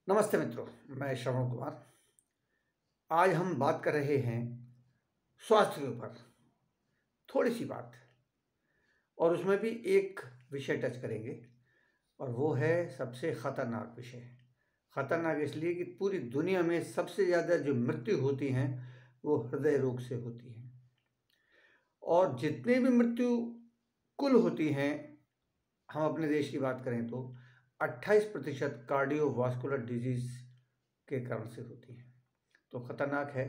नमस्ते मित्रों, मैं श्रवण कुमार। आज हम बात कर रहे हैं स्वास्थ्य के ऊपर थोड़ी सी बात, और उसमें भी एक विषय टच करेंगे, और वो है सबसे ख़तरनाक विषय। ख़तरनाक इसलिए कि पूरी दुनिया में सबसे ज़्यादा जो मृत्यु होती हैं वो हृदय रोग से होती हैं, और जितने भी मृत्यु कुल होती हैं, हम अपने देश की बात करें तो 28% कार्डियोवास्कुलर डिजीज़ के कारण से होती हैं। तो ख़तरनाक है।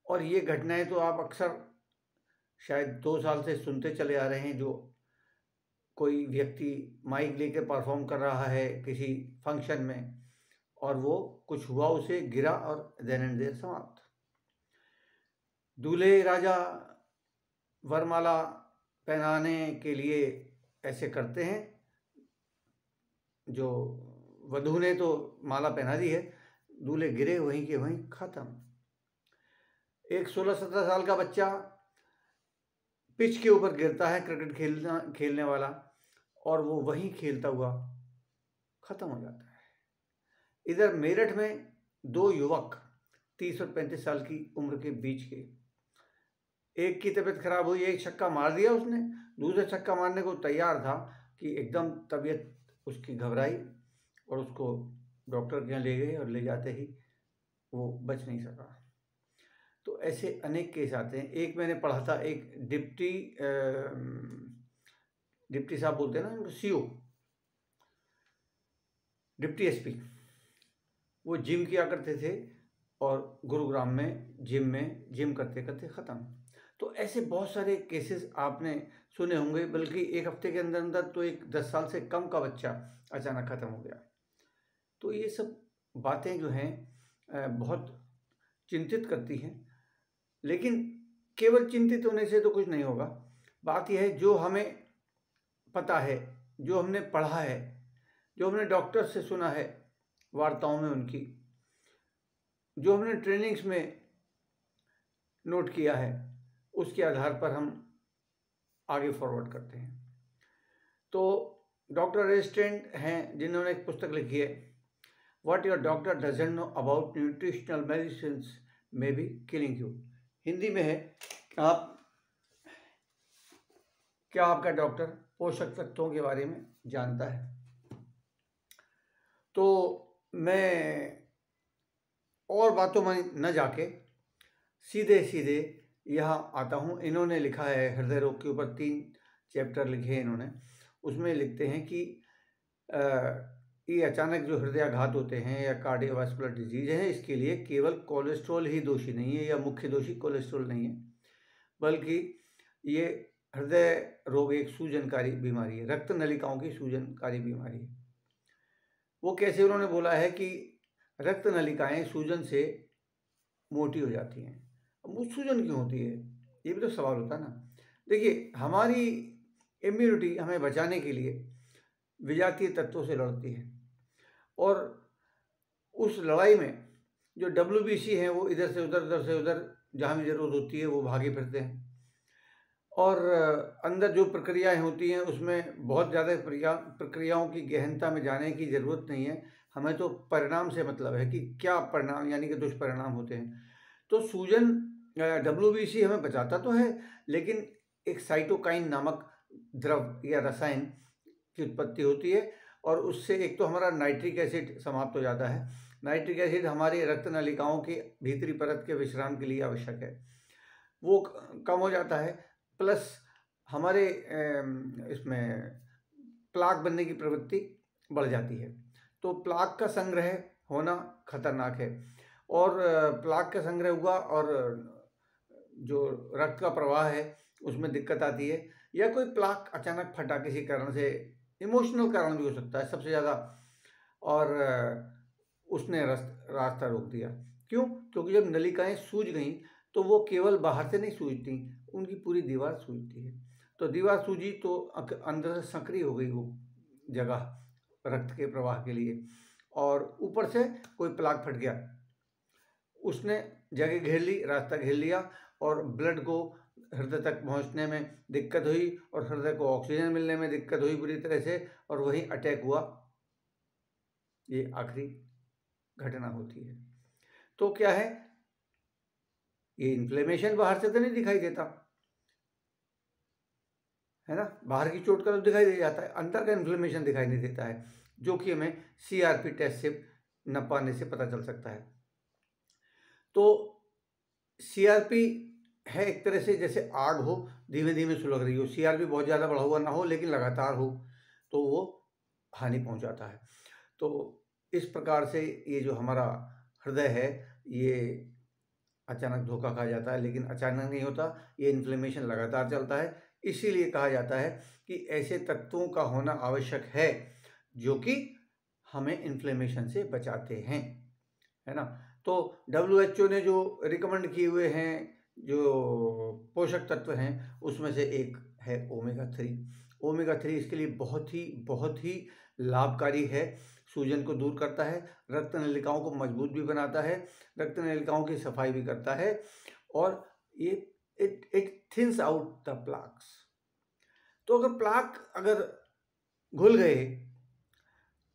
और ये घटनाएं तो आप अक्सर शायद 2 साल से सुनते चले आ रहे हैं। जो कोई व्यक्ति माइक लेकर परफॉर्म कर रहा है किसी फंक्शन में, और वो कुछ हुआ, उसे गिरा और देन एंड देयर समाप्त। दूल्हे राजा वरमाला पहनाने के लिए ऐसे करते हैं, जो वधू ने तो माला पहना दी है, दूल्हे गिरे वहीं के वहीं ख़त्म। एक 16-17 साल का बच्चा पिच के ऊपर गिरता है, क्रिकेट खेलने वाला, और वो वहीं खेलता हुआ ख़त्म हो जाता है। इधर मेरठ में 2 युवक 30 और 35 साल की उम्र के बीच के, एक की तबीयत खराब हुई, एक छक्का मार दिया उसने, दूसरा छक्का मारने को तैयार था कि एकदम तबीयत उसकी घबराई और उसको डॉक्टर के यहाँ ले गए, और ले जाते ही वो बच नहीं सका। तो ऐसे अनेक केस आते हैं। एक मैंने पढ़ा था, एक डिप्टी साहब बोलते हैं ना, सीओ, डिप्टी एसपी, वो जिम किया करते थे, और गुरुग्राम में जिम करते करते ख़त्म। तो ऐसे बहुत सारे केसेस आपने सुने होंगे, बल्कि एक हफ्ते के अंदर अंदर तो एक 10 साल से कम का बच्चा अचानक ख़त्म हो गया। तो ये सब बातें जो हैं बहुत चिंतित करती हैं। लेकिन केवल चिंतित होने से तो कुछ नहीं होगा। बात यह है, जो हमें पता है, जो हमने पढ़ा है, जो हमने डॉक्टर से सुना है वार्ताओं में उनकी, जो हमने ट्रेनिंग्स में नोट किया है, उसके आधार पर हम आगे फॉरवर्ड करते हैं। तो डॉक्टर रेस्टेंट हैं, जिन्होंने एक पुस्तक लिखी है, what your doctor doesn't know about nutritional medicine may be killing you. Hindi में है, क्या आपका डॉक्टर पोषक तत्वों के बारे में जानता है। तो मैं और बातों में न जाके सीधे सीधे यहाँ आता हूँ। इन्होंने लिखा है हृदय रोग के ऊपर 3 चैप्टर लिखे हैं इन्होंने। उसमें लिखते हैं कि ये अचानक जो हृदयाघात होते हैं या कार्डियोवास्कुलर डिजीज है, इसके लिए केवल कोलेस्ट्रॉल ही दोषी नहीं है, या मुख्य दोषी कोलेस्ट्रॉल नहीं है, बल्कि ये हृदय रोग एक सूजनकारी बीमारी है, रक्त नलिकाओं की सूजनकारी बीमारी है। वो कैसे, उन्होंने बोला है कि रक्त नलिकाएं सूजन से मोटी हो जाती हैं। अब वो सूजन क्यों होती है, ये भी तो सवाल होता है ना। देखिए, हमारी इम्यूनिटी हमें बचाने के लिए विजातीय तत्वों से लड़ती है, और उस लड़ाई में जो WBC हैं, वो इधर से उधर जहाँ भी ज़रूरत होती है वो भागे फिरते हैं। और अंदर जो प्रक्रियाएं होती हैं, उसमें बहुत ज़्यादा प्रक्रियाओं की गहनता में जाने की ज़रूरत नहीं है। हमें तो परिणाम से मतलब है कि क्या परिणाम, यानी कि दुष्परिणाम होते हैं। तो सूजन, WBC हमें बचाता तो है, लेकिन एक साइटोकाइन नामक द्रव या रसायन की उत्पत्ति होती है, और उससे एक तो हमारा नाइट्रिक एसिड समाप्त हो जाता है। नाइट्रिक एसिड हमारी रक्त नलिकाओं की भीतरी परत के विश्राम के लिए आवश्यक है, वो कम हो जाता है। प्लस हमारे इसमें प्लाक बनने की प्रवृत्ति बढ़ जाती है। तो प्लाक का संग्रह होना खतरनाक है, और प्लाक का संग्रह हुआ और जो रक्त का प्रवाह है उसमें दिक्कत आती है, या कोई प्लाक अचानक फटा किसी कारण से, इमोशनल कारण भी हो सकता है सबसे ज़्यादा, और उसने रास्ता रोक दिया। क्यों? क्योंकि जब नलिकाएं सूज गई तो वो केवल बाहर से नहीं सूजती, उनकी पूरी दीवार सूजती है। तो दीवार सूजी तो अंदर से संकरी हो गई वो जगह रक्त के प्रवाह के लिए, और ऊपर से कोई प्लाक फट गया, उसने जगह घेर ली, रास्ता घेर लिया, और ब्लड को हृदय तक पहुंचने में दिक्कत हुई, और हृदय को ऑक्सीजन मिलने में दिक्कत हुई बुरी तरह से, और वहीं अटैक हुआ। ये आखिरी घटना होती है। तो क्या है, ये इन्फ्लेमेशन बाहर से तो नहीं दिखाई देता है ना, बाहर की चोट का तो दिखाई दे जाता है, अंदर का इन्फ्लेमेशन दिखाई नहीं देता है, जो कि हमें CRP टेस्ट से न पाने से पता चल सकता है। तो CRP है एक तरह से जैसे आग हो, धीमे धीमे सुलग रही हो, CRP बहुत ज़्यादा बढ़ा हुआ ना हो लेकिन लगातार हो, तो वो हानि पहुंचाता है। तो इस प्रकार से ये जो हमारा हृदय है ये अचानक धोखा खा जाता है, लेकिन अचानक नहीं होता, ये इन्फ्लेमेशन लगातार चलता है। इसीलिए कहा जाता है कि ऐसे तत्वों का होना आवश्यक है जो कि हमें इन्फ्लेमेशन से बचाते हैं, है ना। तो WHO ने जो रिकमेंड किए हुए हैं जो पोषक तत्व हैं उसमें से एक है ओमेगा 3। ओमेगा 3 इसके लिए बहुत ही लाभकारी है, सूजन को दूर करता है, रक्त नलिकाओं को मजबूत भी बनाता है, रक्त नलिकाओं की सफाई भी करता है, और ये it thins out the plaques. तो अगर प्लाक अगर घुल गए,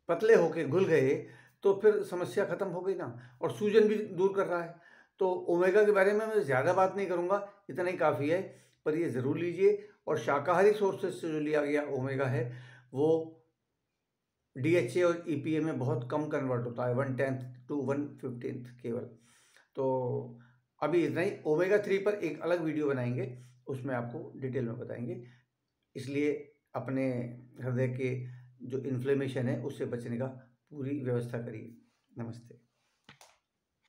पतले होके घुल गए, तो फिर समस्या खत्म हो गई ना, और सूजन भी दूर कर रहा है। तो ओमेगा के बारे में मैं ज़्यादा बात नहीं करूँगा, इतना ही काफ़ी है, पर ये ज़रूर लीजिए। और शाकाहारी सोर्सेज से जो लिया गया ओमेगा है वो DHA और EPA में बहुत कम कन्वर्ट होता है, 1/10 to 1/15 केवल। तो अभी इतना ही, ओमेगा 3 पर एक अलग वीडियो बनाएंगे, उसमें आपको डिटेल में बताएंगे। इसलिए अपने हृदय के जो इन्फ्लेमेशन है उससे बचने का पूरी व्यवस्था करिए। नमस्ते।